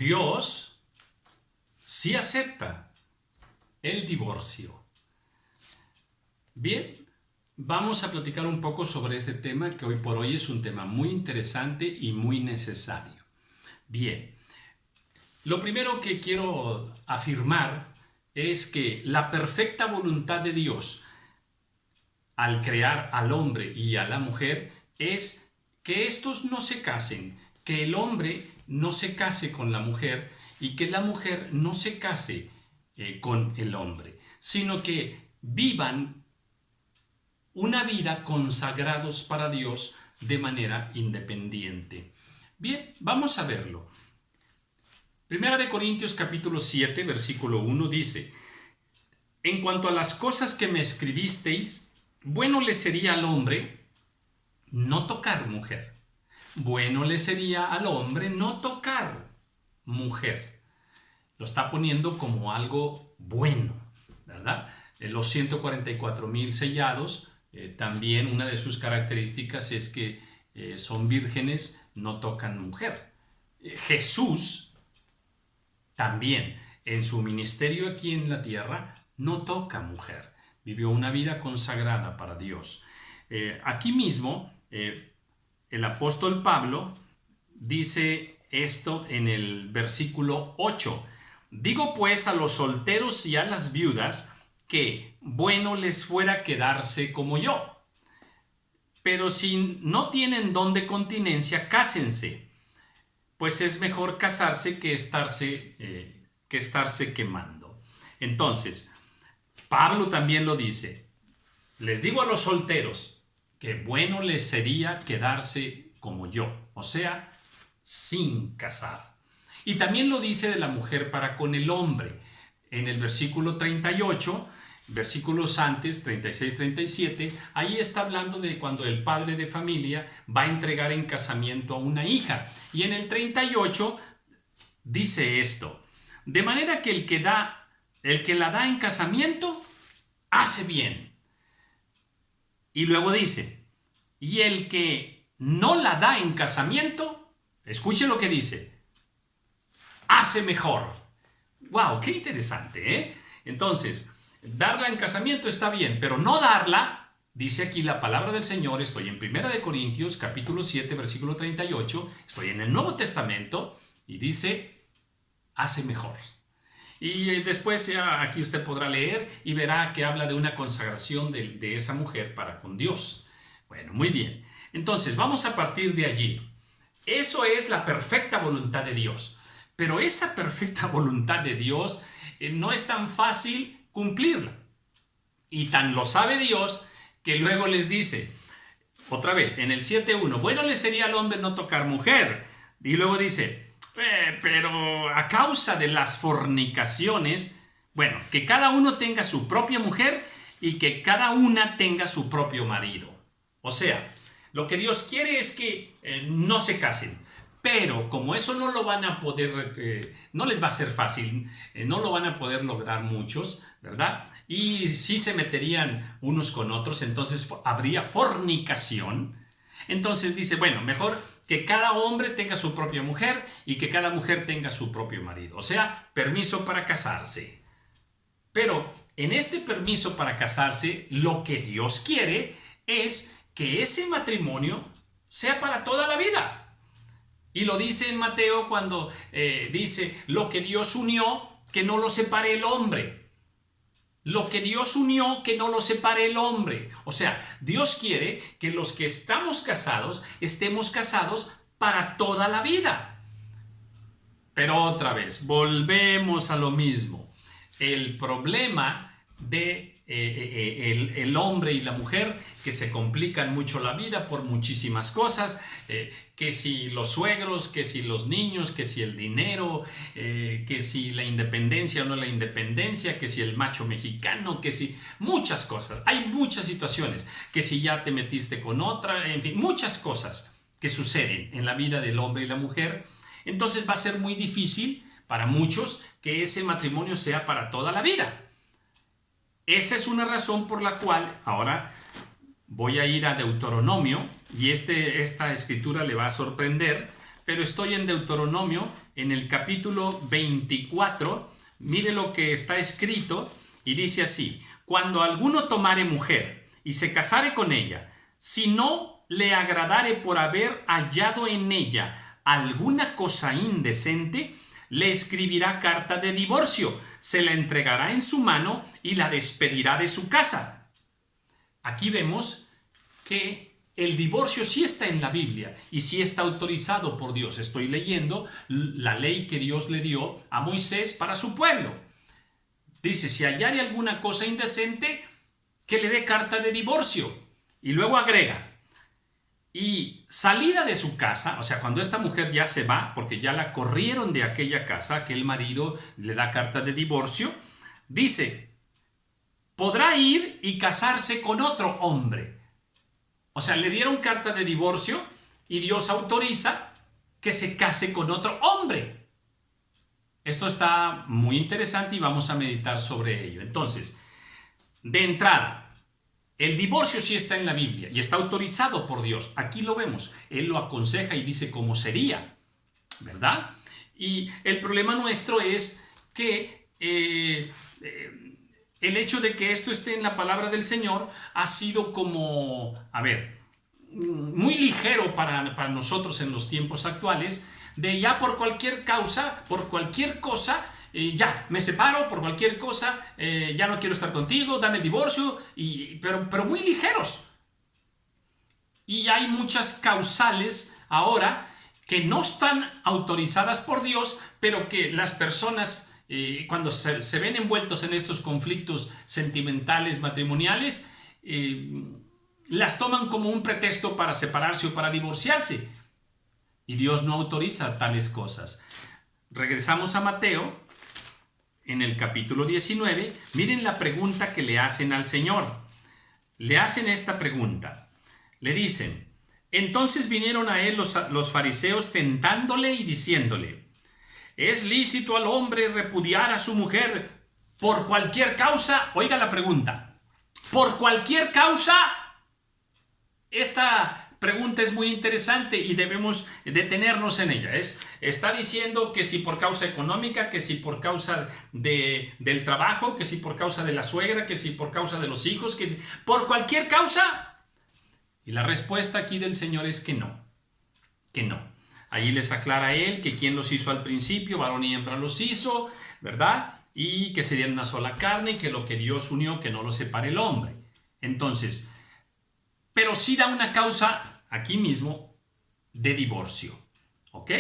Dios sí acepta el divorcio. Bien, vamos a platicar un poco sobre este tema que hoy por hoy es un tema muy interesante y muy necesario. Bien, lo primero que quiero afirmar es que la perfecta voluntad de Dios al crear al hombre y a la mujer es que estos no se casen, que el hombre no se case con la mujer y que la mujer no se case con el hombre, sino que vivan una vida consagrados para Dios de manera independiente. Bien, vamos a verlo. Primera de Corintios capítulo 7, versículo 1 dice: en cuanto a las cosas que me escribisteis, bueno le sería al hombre no tocar mujer. Bueno le sería al hombre no tocar mujer. Lo está poniendo como algo bueno, ¿verdad? Los 144,000 sellados, también una de sus características es que son vírgenes, no tocan mujer. Jesús también en su ministerio aquí en la tierra no toca mujer. Vivió una vida consagrada para Dios. Aquí mismo, el apóstol Pablo dice esto en el versículo 8. Digo pues a los solteros y a las viudas que bueno les fuera quedarse como yo. Pero si no tienen don de continencia, cásense, pues es mejor casarse que estarse quemando. Entonces, Pablo también lo dice. Les digo a los solteros que bueno les sería quedarse como yo, o sea, sin casar. Y también lo dice de la mujer para con el hombre. En el versículo 38, versículos antes, 36, 37, ahí está hablando de cuando el padre de familia va a entregar en casamiento a una hija. Y en el 38 dice esto: de manera que el que la da en casamiento, hace bien. Y luego dice, y el que no la da en casamiento, escuche lo que dice, hace mejor. ¡Wow! ¡Qué interesante! Entonces, darla en casamiento está bien, pero no darla, dice aquí la palabra del Señor. Estoy en 1 Corintios, capítulo 7, versículo 38, estoy en el Nuevo Testamento, y dice, hace mejor. Y después aquí usted podrá leer y verá que habla de una consagración de esa mujer para con Dios. Bueno, muy bien. Entonces, vamos a partir de allí. Eso es la perfecta voluntad de Dios. Pero esa perfecta voluntad de Dios no es tan fácil cumplirla. Y tan lo sabe Dios que luego les dice, otra vez, en el 7.1, bueno le sería al hombre no tocar mujer. Y luego dice, pero a causa de las fornicaciones, bueno, que cada uno tenga su propia mujer y que cada una tenga su propio marido. O sea, lo que Dios quiere es que no se casen. Pero como eso no lo van a poder, no les va a ser fácil, no lo van a poder lograr muchos, ¿verdad? Y sí se meterían unos con otros, entonces habría fornicación. Entonces dice, bueno, mejor que cada hombre tenga su propia mujer y que cada mujer tenga su propio marido. O sea, permiso para casarse. Pero en este permiso para casarse, lo que Dios quiere es que ese matrimonio sea para toda la vida. Y lo dice en Mateo cuando dice, lo que Dios unió, que no lo separe el hombre. Lo que Dios unió, que no lo separe el hombre. O sea, Dios quiere que los que estamos casados, estemos casados para toda la vida. Pero otra vez, volvemos a lo mismo. El problema de el hombre y la mujer, que se complican mucho la vida por muchísimas cosas, que si los suegros, que si los niños, que si el dinero, que si la independencia o no la independencia, que si el macho mexicano, que si muchas cosas, hay muchas situaciones, que si ya te metiste con otra, en fin, muchas cosas que suceden en la vida del hombre y la mujer. Entonces va a ser muy difícil para muchos que ese matrimonio sea para toda la vida. Esa es una razón por la cual ahora voy a ir a Deuteronomio, y esta escritura le va a sorprender, pero estoy en Deuteronomio, en el capítulo 24. Mire lo que está escrito y dice así: cuando alguno tomare mujer y se casare con ella, si no le agradare por haber hallado en ella alguna cosa indecente, le escribirá carta de divorcio, se la entregará en su mano y la despedirá de su casa. Aquí vemos que el divorcio sí está en la Biblia y sí está autorizado por Dios. Estoy leyendo la ley que Dios le dio a Moisés para su pueblo. Dice, si hallare alguna cosa indecente, que le dé carta de divorcio. Y luego agrega, y salida de su casa, o sea, cuando esta mujer ya se va, porque ya la corrieron de aquella casa, que el marido le da carta de divorcio, dice, podrá ir y casarse con otro hombre. O sea, le dieron carta de divorcio y Dios autoriza que se case con otro hombre. Esto está muy interesante y vamos a meditar sobre ello. Entonces, de entrada, el divorcio sí está en la Biblia y está autorizado por Dios. Aquí lo vemos. Él lo aconseja y dice cómo sería, ¿verdad? Y el problema nuestro es que el hecho de que esto esté en la palabra del Señor ha sido como, muy ligero para nosotros en los tiempos actuales, de ya por cualquier causa, por cualquier cosa, ya me separo por cualquier cosa, ya no quiero estar contigo, dame el divorcio, pero muy ligeros. Y hay muchas causales ahora que no están autorizadas por Dios, pero que las personas, cuando se ven envueltos en estos conflictos sentimentales, matrimoniales, las toman como un pretexto para separarse o para divorciarse. Y Dios no autoriza tales cosas. Regresamos a Mateo, en el capítulo 19. Miren la pregunta que le hacen al Señor. Le hacen esta pregunta. Le dicen, entonces vinieron a él los fariseos tentándole y diciéndole, ¿es lícito al hombre repudiar a su mujer por cualquier causa? Oiga la pregunta. ¿Por cualquier causa? Esta pregunta es muy interesante y debemos detenernos en ella. Está diciendo que si por causa económica, que si por causa del trabajo, que si por causa de la suegra, que si por causa de los hijos, que si por cualquier causa. Y la respuesta aquí del Señor es que no. Que no. Allí les aclara él que quien los hizo al principio, varón y hembra los hizo, ¿verdad? Y que serían una sola carne y que lo que Dios unió, que no lo separe el hombre. Entonces, pero sí da una causa aquí mismo de divorcio. ¿Ok?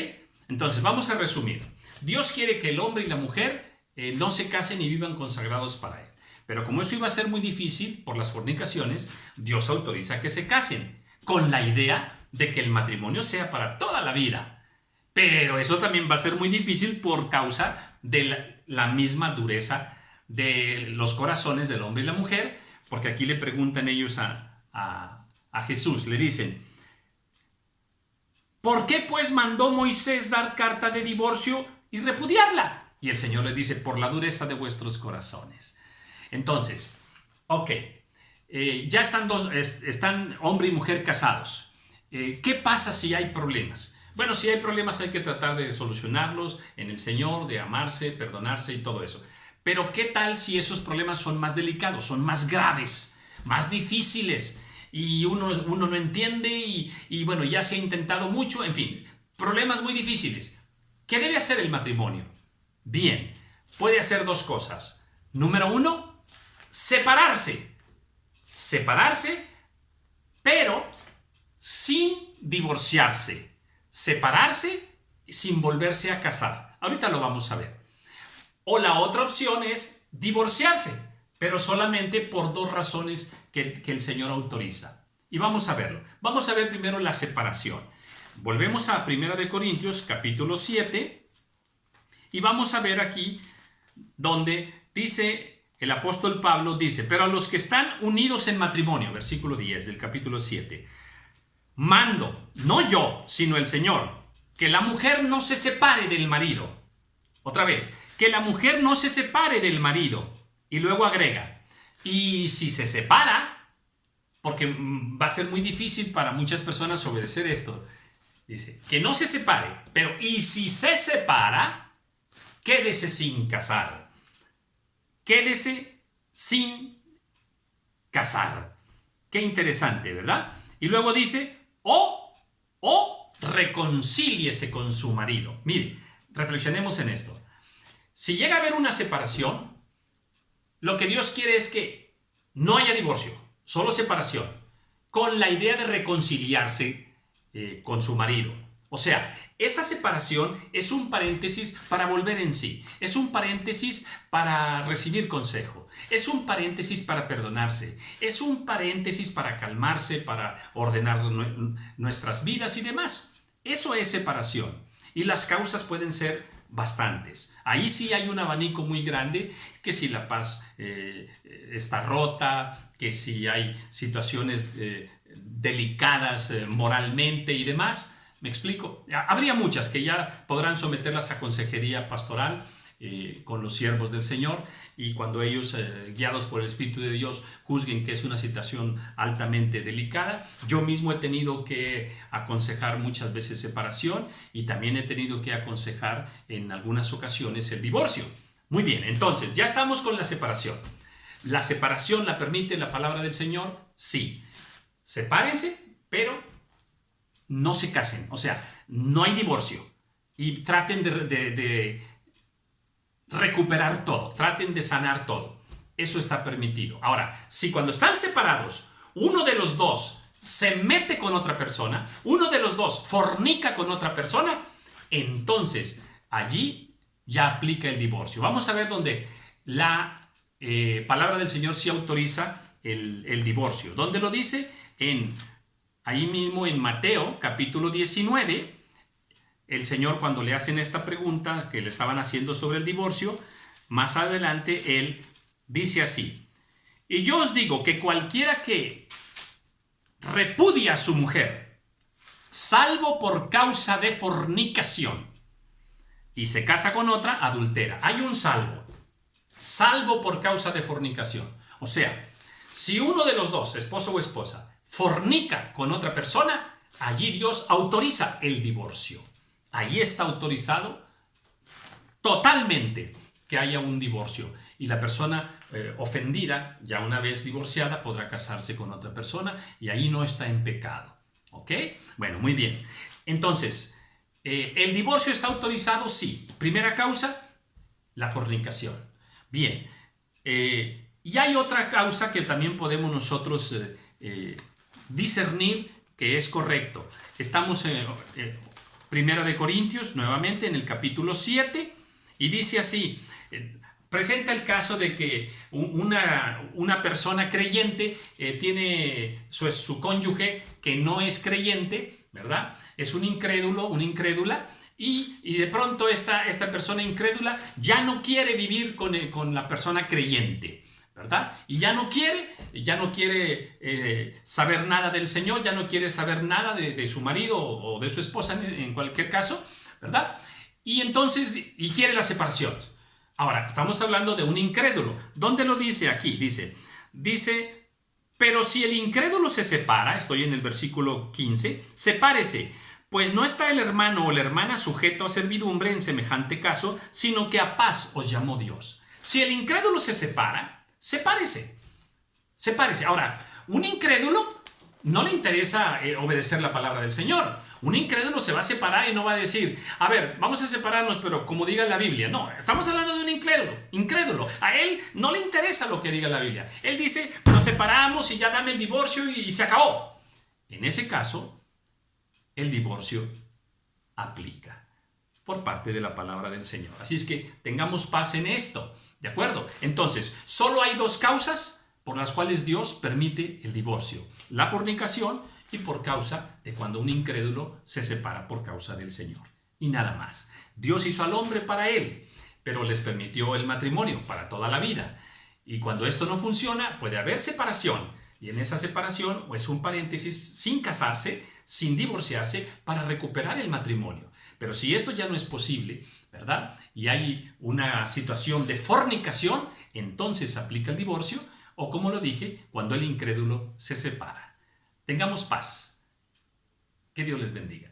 Entonces, vamos a resumir. Dios quiere que el hombre y la mujer no se casen y vivan consagrados para Él. Pero como eso iba a ser muy difícil por las fornicaciones, Dios autoriza que se casen, con la idea de que el matrimonio sea para toda la vida. Pero eso también va a ser muy difícil por causa de la misma dureza de los corazones del hombre y la mujer, porque aquí le preguntan ellos a Jesús, le dicen, ¿por qué pues mandó Moisés dar carta de divorcio y repudiarla? Y el Señor les dice, por la dureza de vuestros corazones. Entonces, ok, ya están hombre y mujer casados. ¿Qué pasa si hay problemas? Bueno, si hay problemas hay que tratar de solucionarlos en el Señor, de amarse, perdonarse y todo eso. Pero ¿qué tal si esos problemas son más delicados, son más graves, más difíciles? Y uno no entiende y bueno, ya se ha intentado mucho, en fin, problemas muy difíciles. ¿Qué debe hacer el matrimonio? Bien, puede hacer dos cosas. Número uno, separarse. Separarse, pero sin divorciarse. Separarse sin volverse a casar. Ahorita lo vamos a ver. O la otra opción es divorciarse, pero solamente por dos razones que el Señor autoriza. Y vamos a verlo. Vamos a ver primero la separación. Volvemos a 1 Corintios capítulo 7 y vamos a ver aquí donde dice el apóstol Pablo, dice, pero a los que están unidos en matrimonio, versículo 10 del capítulo 7, mando, no yo, sino el Señor, que la mujer no se separe del marido. Otra vez, que la mujer no se separe del marido. Y luego agrega, y si se separa, porque va a ser muy difícil para muchas personas obedecer esto, Dice, que no se separe, pero y si se separa, quédese sin casar. Quédese sin casar. Qué interesante, ¿verdad? Y luego dice, o reconcíliese con su marido. Mire, reflexionemos en esto. Si llega a haber una separación, lo que Dios quiere es que no haya divorcio, solo separación, con la idea de reconciliarse con su marido. O sea, esa separación es un paréntesis para volver en sí, es un paréntesis para recibir consejo, es un paréntesis para perdonarse, es un paréntesis para calmarse, para ordenar nuestras vidas y demás. Eso es separación. Y las causas pueden ser bastantes. Ahí sí hay un abanico muy grande, que si la paz está rota, que si hay situaciones delicadas moralmente y demás. ¿Me explico? Habría muchas que ya podrán someterlas a consejería pastoral con los siervos del Señor, y cuando ellos, guiados por el Espíritu de Dios, juzguen que es una situación altamente delicada. Yo mismo he tenido que aconsejar muchas veces separación, y también he tenido que aconsejar en algunas ocasiones el divorcio. Muy bien, entonces ya estamos con la separación. ¿La separación la permite la palabra del Señor? Sí. Sepárense, pero no se casen, o sea, no hay divorcio, y traten de recuperar todo, traten de sanar todo. Eso está permitido. Ahora, si cuando están separados, uno de los dos se mete con otra persona, uno de los dos fornica con otra persona, entonces allí ya aplica el divorcio. Vamos a ver dónde la palabra del Señor sí autoriza el divorcio. ¿Dónde lo dice? Ahí mismo en Mateo capítulo 19, el Señor, cuando le hacen esta pregunta que le estaban haciendo sobre el divorcio, más adelante Él dice así: y yo os digo que cualquiera que repudia a su mujer, salvo por causa de fornicación, y se casa con otra, adultera. Hay un salvo por causa de fornicación. O sea, si uno de los dos, esposo o esposa, fornica con otra persona, allí Dios autoriza el divorcio. Allí está autorizado totalmente que haya un divorcio, y la persona ofendida, ya una vez divorciada, podrá casarse con otra persona, y ahí no está en pecado. ¿Ok? Bueno, muy bien. Entonces, ¿el divorcio está autorizado? Sí. Primera causa, la fornicación. Bien. Y hay otra causa que también podemos nosotros discernir que es correcto. Estamos en Primera de Corintios, nuevamente en el capítulo 7, y dice así, presenta el caso de que una persona creyente tiene su cónyuge que no es creyente, ¿verdad? Es un incrédulo, una incrédula, y de pronto esta persona incrédula ya no quiere vivir con la persona creyente, ¿verdad? Y ya no quiere saber nada del Señor, ya no quiere saber nada de su marido o de su esposa en cualquier caso, ¿verdad? Y entonces, y quiere la separación. Ahora, estamos hablando de un incrédulo. ¿Dónde lo dice aquí? Dice, pero si el incrédulo se separa, estoy en el versículo 15, sepárese, pues no está el hermano o la hermana sujeto a servidumbre en semejante caso, sino que a paz os llamó Dios. Si el incrédulo se separa, sepárese. Ahora, un incrédulo no le interesa obedecer la palabra del Señor. Un incrédulo se va a separar y no va a decir, a ver, vamos a separarnos, pero como diga la Biblia. No, estamos hablando de un incrédulo. A él no le interesa lo que diga la Biblia. Él dice, nos separamos y ya dame el divorcio y se acabó. En ese caso, el divorcio aplica por parte de la palabra del Señor. Así es que tengamos paz en esto. ¿De acuerdo? Entonces, solo hay dos causas por las cuales Dios permite el divorcio: la fornicación, y por causa de cuando un incrédulo se separa por causa del Señor. Y nada más. Dios hizo al hombre para él, pero les permitió el matrimonio para toda la vida. Y cuando esto no funciona, puede haber separación. Y en esa separación es un paréntesis, sin casarse, sin divorciarse, para recuperar el matrimonio. Pero si esto ya no es posible, ¿verdad? Y hay una situación de fornicación, entonces aplica el divorcio, o como lo dije, cuando el incrédulo se separa. Tengamos paz. Que Dios les bendiga.